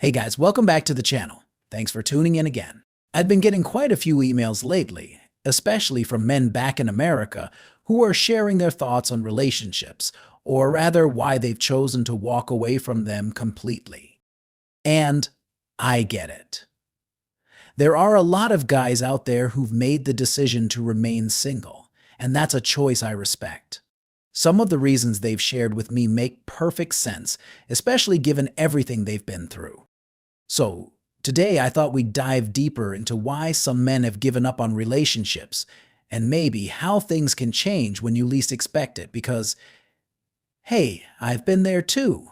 Hey guys, welcome back to the channel. Thanks for tuning in again. I've been getting quite a few emails lately, especially from men back in America who are sharing their thoughts on relationships, or rather why they've chosen to walk away from them completely. And I get it. There are a lot of guys out there who've made the decision to remain single, and that's a choice I respect. Some of the reasons they've shared with me make perfect sense, especially given everything they've been through. So, today I thought we'd dive deeper into why some men have given up on relationships, and maybe how things can change when you least expect it, because, hey, I've been there too.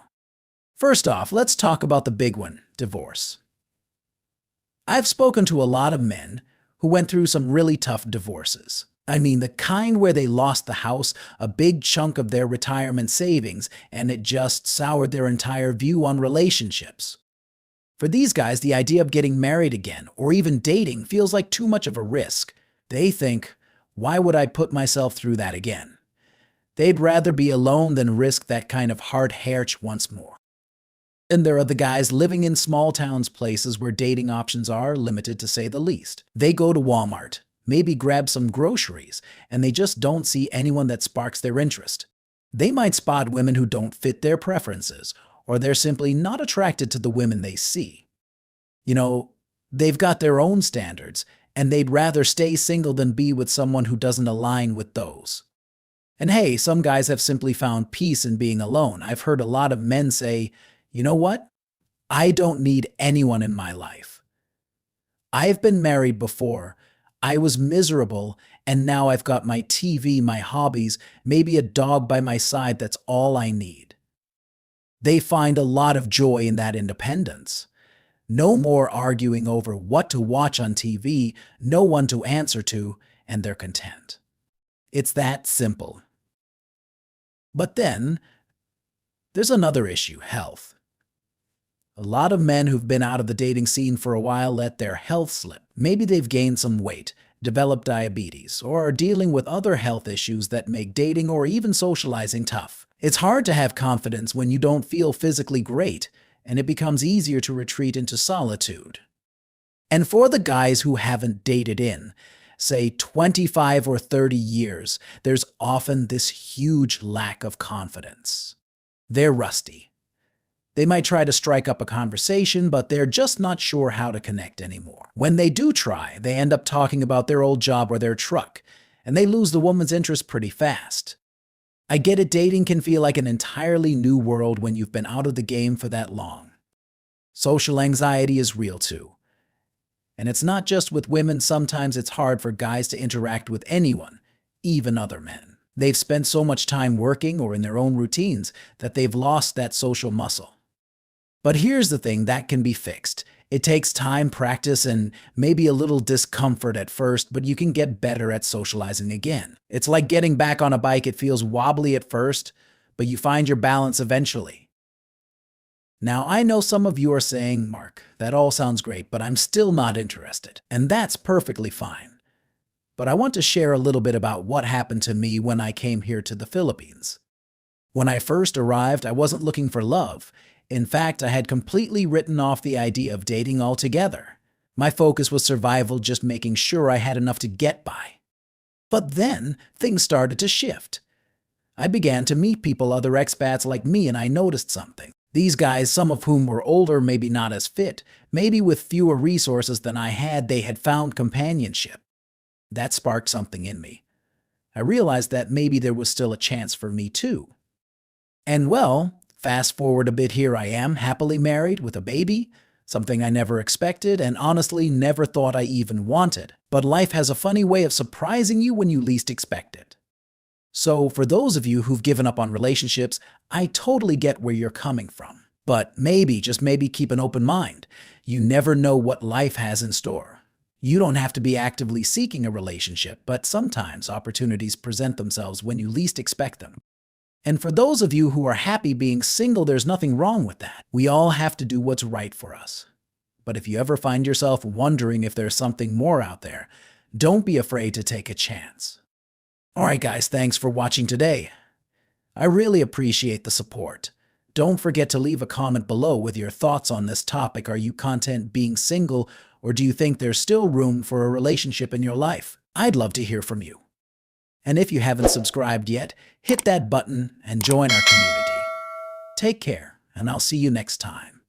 First off, let's talk about the big one, divorce. I've spoken to a lot of men who went through some really tough divorces. I mean, the kind where they lost the house, a big chunk of their retirement savings, and it just soured their entire view on relationships. For these guys, the idea of getting married again, or even dating, feels like too much of a risk. They think, why would I put myself through that again? They'd rather be alone than risk that kind of hard harch once more. And there are the guys living in small towns, places where dating options are limited to say the least. They go to Walmart, maybe grab some groceries, and they just don't see anyone that sparks their interest. They might spot women who don't fit their preferences, or they're simply not attracted to the women they see. They've got their own standards, and they'd rather stay single than be with someone who doesn't align with those. And hey, some guys have simply found peace in being alone. I've heard a lot of men say, you know what? I don't need anyone in my life. I've been married before. I was miserable, and now I've got my TV, my hobbies, maybe a dog by my side. That's all I need. They find a lot of joy in that independence. No more arguing over what to watch on TV, no one to answer to, and they're content. It's that simple. But then, there's another issue, health. A lot of men who've been out of the dating scene for a while let their health slip. Maybe they've gained some weight, developed diabetes, or are dealing with other health issues that make dating or even socializing tough. It's hard to have confidence when you don't feel physically great, and it becomes easier to retreat into solitude. And for the guys who haven't dated in, say 25 or 30 years, there's often this huge lack of confidence. They're rusty. They might try to strike up a conversation, but they're just not sure how to connect anymore. When they do try, they end up talking about their old job or their truck, and they lose the woman's interest pretty fast. I get it, dating can feel like an entirely new world when you've been out of the game for that long. Social anxiety is real too. And it's not just with women, sometimes it's hard for guys to interact with anyone, even other men. They've spent so much time working or in their own routines that they've lost that social muscle. But here's the thing, that can be fixed. It takes time, practice, and maybe a little discomfort at first, but you can get better at socializing again. It's like getting back on a bike. It feels wobbly at first, but you find your balance eventually. Now, I know some of you are saying, Mark, that all sounds great, but I'm still not interested. And that's perfectly fine. But I want to share a little bit about what happened to me when I came here to the Philippines. When I first arrived, I wasn't looking for love. In fact, I had completely written off the idea of dating altogether. My focus was survival, just making sure I had enough to get by. But then, things started to shift. I began to meet people, other expats like me, and I noticed something. These guys, some of whom were older, maybe not as fit, maybe with fewer resources than I had, they had found companionship. That sparked something in me. I realized that maybe there was still a chance for me too. And well, fast forward a bit, here I am, happily married with a baby, something I never expected and honestly never thought I even wanted. But life has a funny way of surprising you when you least expect it. So for those of you who've given up on relationships, I totally get where you're coming from. But maybe, just maybe, keep an open mind. You never know what life has in store. You don't have to be actively seeking a relationship, but sometimes opportunities present themselves when you least expect them. And for those of you who are happy being single, there's nothing wrong with that. We all have to do what's right for us. But if you ever find yourself wondering if there's something more out there, don't be afraid to take a chance. Alright guys, thanks for watching today. I really appreciate the support. Don't forget to leave a comment below with your thoughts on this topic. Are you content being single, or do you think there's still room for a relationship in your life? I'd love to hear from you. And if you haven't subscribed yet, hit that button and join our community. Take care, and I'll see you next time.